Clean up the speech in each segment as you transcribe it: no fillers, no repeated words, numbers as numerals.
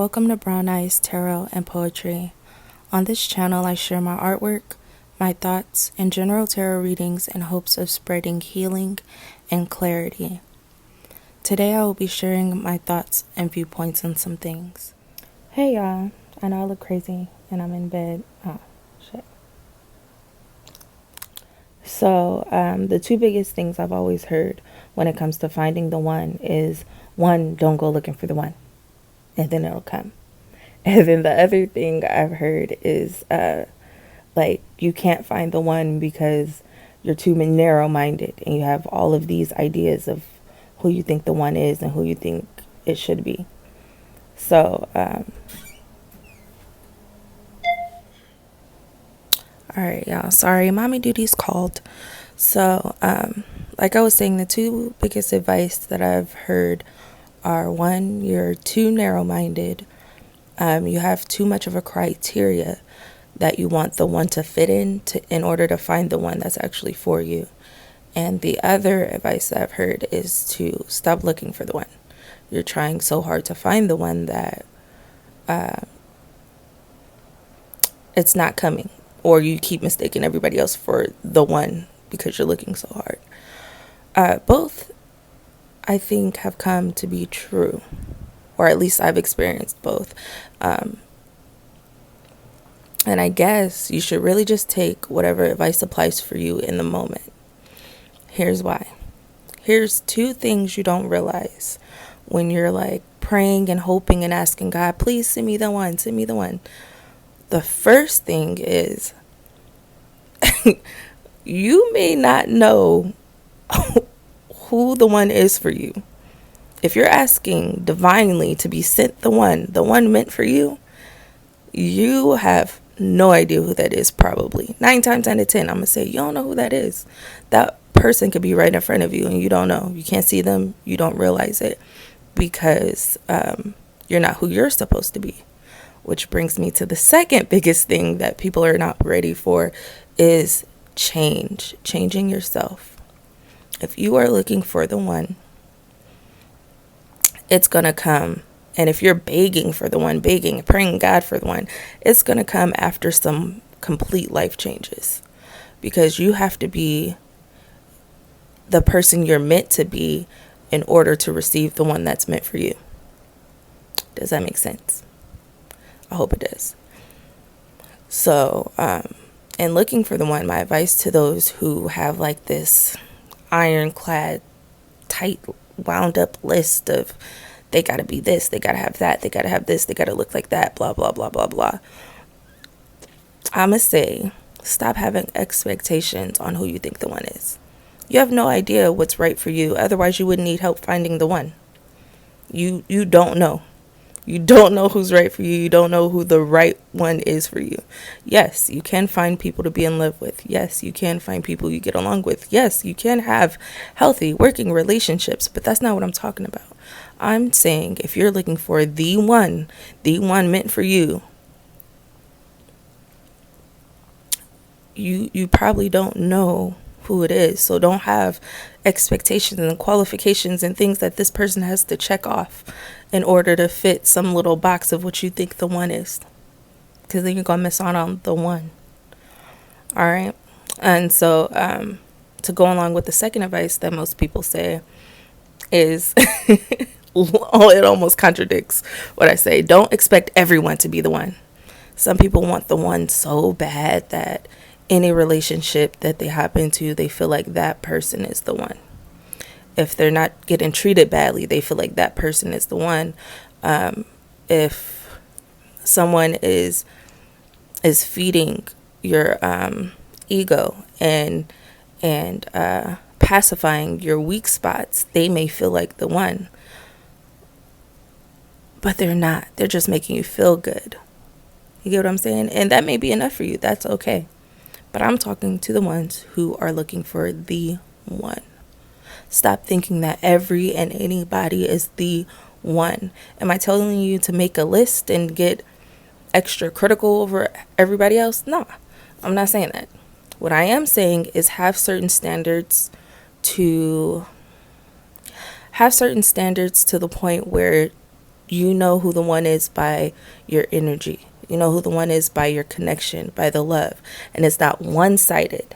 Welcome to Brown Eyes Tarot and Poetry. On this channel, I share my artwork, my thoughts, and general tarot readings in hopes of spreading healing and clarity. Today, I will be sharing my thoughts and viewpoints on some things. Hey y'all, I know I look crazy and I'm in bed. Oh, shit. So, the two biggest things I've always heard when it comes to finding the one is, one, don't go looking for the one, and then it'll come. And then the other thing I've heard is, you can't find the one because you're too narrow-minded and you have all of these ideas of who you think the one is and who you think it should be. So, all right, y'all. Sorry, mommy duty's called. So, like I was saying, the two biggest advice that I've heard are, one, you're too narrow-minded. You have too much of a criteria that you want the one to fit in order to find the one that's actually for you. And the other advice that I've heard is to stop looking for the one. You're trying so hard to find the one that it's not coming, or you keep mistaking everybody else for the one because you're looking so hard. Both, I think, have come to be true, or at least I've experienced both. And I guess you should really just take whatever advice applies for you in the moment. Here's why. Here's two things you don't realize when you're like praying and hoping and asking God, please send me the one, send me the one. The first thing is you may not know who the one is for you. If you're asking divinely to be sent the one meant for you, you have no idea who that is, probably. 9 times out of 10, I'm going to say, you don't know who that is. That person could be right in front of you and you don't know. You can't see them. You don't realize it because you're not who you're supposed to be. Which brings me to the second biggest thing that people are not ready for is changing yourself. If you are looking for the one, it's going to come. And if you're begging for the one, praying God for the one, it's going to come after some complete life changes. Because you have to be the person you're meant to be in order to receive the one that's meant for you. Does that make sense? I hope it does. So, in looking for the one, my advice to those who have like this ironclad, tight, wound up list of they got to be this, they got to have that, they got to have this, they got to look like that, blah, blah, blah, blah, blah. I'm going to say, stop having expectations on who you think the one is. You have no idea what's right for you. Otherwise, you wouldn't need help finding the one. You don't know. You don't know who's right for you. You don't know who the right one is for you. Yes, you can find people to be in love with. Yes, you can find people you get along with. Yes, you can have healthy working relationships, but that's not what I'm talking about. I'm saying if you're looking for the one meant for you, you probably don't know who it is. So don't have expectations and qualifications and things that this person has to check off in order to fit some little box of what you think the one is. Because then you're going to miss out on the one. All right. And so to go along with the second advice that most people say is, it almost contradicts what I say. Don't expect everyone to be the one. Some people want the one so bad that any relationship that they hop into, they feel like that person is the one. If they're not getting treated badly, they feel like that person is the one. If someone is feeding your ego and pacifying your weak spots, they may feel like the one. But they're not. They're just making you feel good. You get what I'm saying? And that may be enough for you. That's okay. But I'm talking to the ones who are looking for the one. Stop thinking that every and anybody is the one. Am I telling you to make a list and get extra critical over everybody else? No, I'm not saying that. What I am saying is have certain standards to the point where You know who the one is by your energy. You know who the one is by your connection, by the love. And it's not one-sided.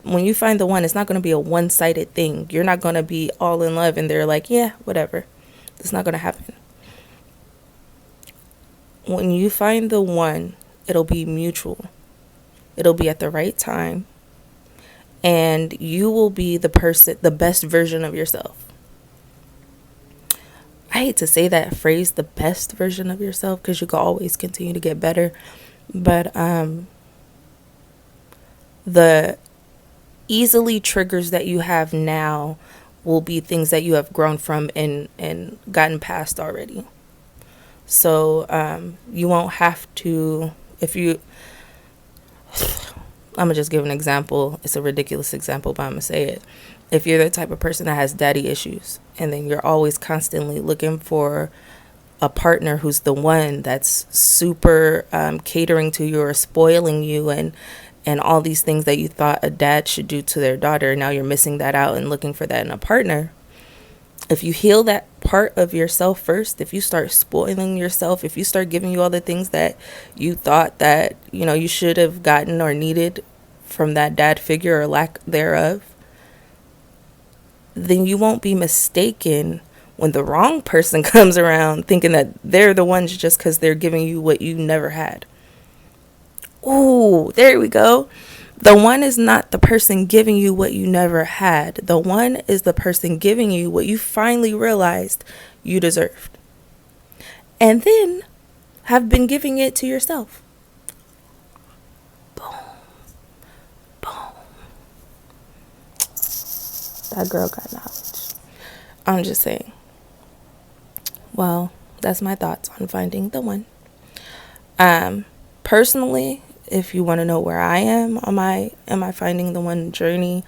When you find the one, it's not going to be a one-sided thing. You're not going to be all in love and they're like, yeah, whatever. It's not going to happen. When you find the one, it'll be mutual. It'll be at the right time. And you will be the person, the best version of yourself. I hate to say that phrase, the best version of yourself, because you can always continue to get better. But the easily triggers that you have now will be things that you have grown from and gotten past already. So you won't have to, I'm going to just give an example. It's a ridiculous example, but I'm going to say it. If you're the type of person that has daddy issues, and then you're always constantly looking for a partner who's the one that's super catering to you or spoiling you and all these things that you thought a dad should do to their daughter, now you're missing that out and looking for that in a partner. If you heal that part of yourself first, if you start spoiling yourself, if you start giving you all the things that you thought that, you should have gotten or needed from that dad figure or lack thereof, then you won't be mistaken when the wrong person comes around thinking that they're the ones just because they're giving you what you never had. Ooh, there we go. The one is not the person giving you what you never had. The one is the person giving you what you finally realized you deserved. And then have been giving it to yourself. Boom. Boom. That girl got knowledge. I'm just saying. Well, that's my thoughts on finding the one. Personally, if you want to know where I am on my am I finding the one journey,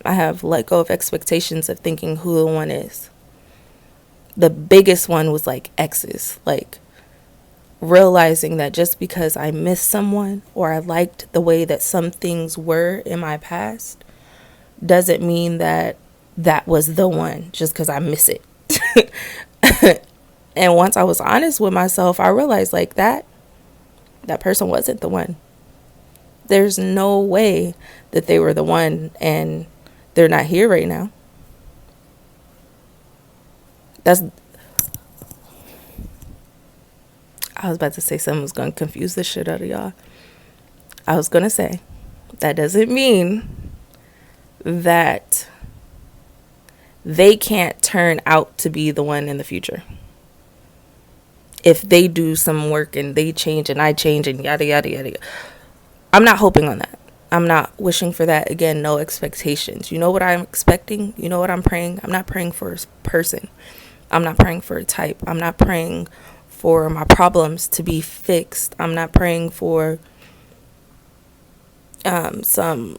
I have let go of expectations of thinking who the one is. The biggest one was like exes, like realizing that just because I missed someone or I liked the way that some things were in my past doesn't mean that that was the one just because I miss it. And once I was honest with myself, I realized like that person wasn't the one. There's no way that they were the one and they're not here right now. I was about to say something was going to confuse the shit out of y'all. I was going to say, that doesn't mean that they can't turn out to be the one in the future. If they do some work and they change and I change and yada, yada, yada. I'm not hoping on that. I'm not wishing for that. Again, no expectations. You know what I'm expecting? You know what I'm praying? I'm not praying for a person. I'm not praying for a type. I'm not praying for my problems to be fixed. I'm not praying for some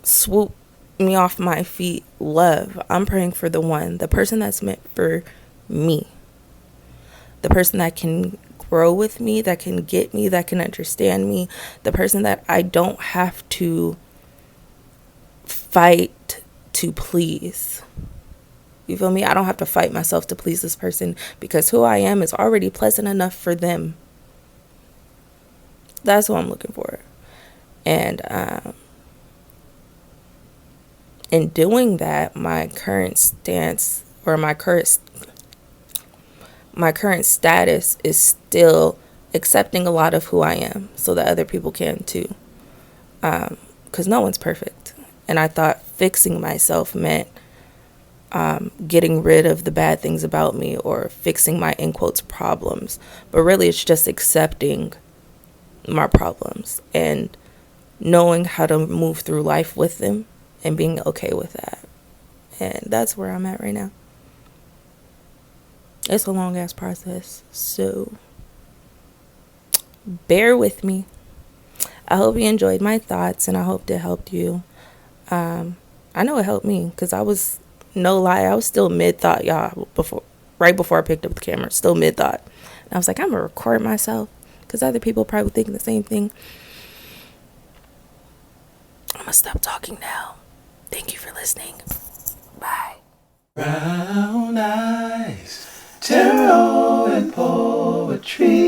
swoop me off my feet love. I'm praying for the one, the person that's meant for me. The person that can grow with me, that can get me, that can understand me. The person that I don't have to fight to please. You feel me? I don't have to fight myself to please this person because who I am is already pleasant enough for them. That's what I'm looking for. And in doing that, my current stance or my current status is still accepting a lot of who I am so that other people can too. Because no one's perfect. And I thought fixing myself meant getting rid of the bad things about me or fixing my, in quotes, problems. But really it's just accepting my problems and knowing how to move through life with them and being okay with that. And that's where I'm at right now. It's a long ass process, so bear with me. I hope you enjoyed my thoughts and I hope it helped you. I know it helped me because I was, no lie, I was still mid-thought, y'all, right before I picked up the camera, still mid-thought. And I was like, I'm going to record myself because other people probably think the same thing. I'm going to stop talking now. Thank you for listening. Bye. Brown eyes, terror tree.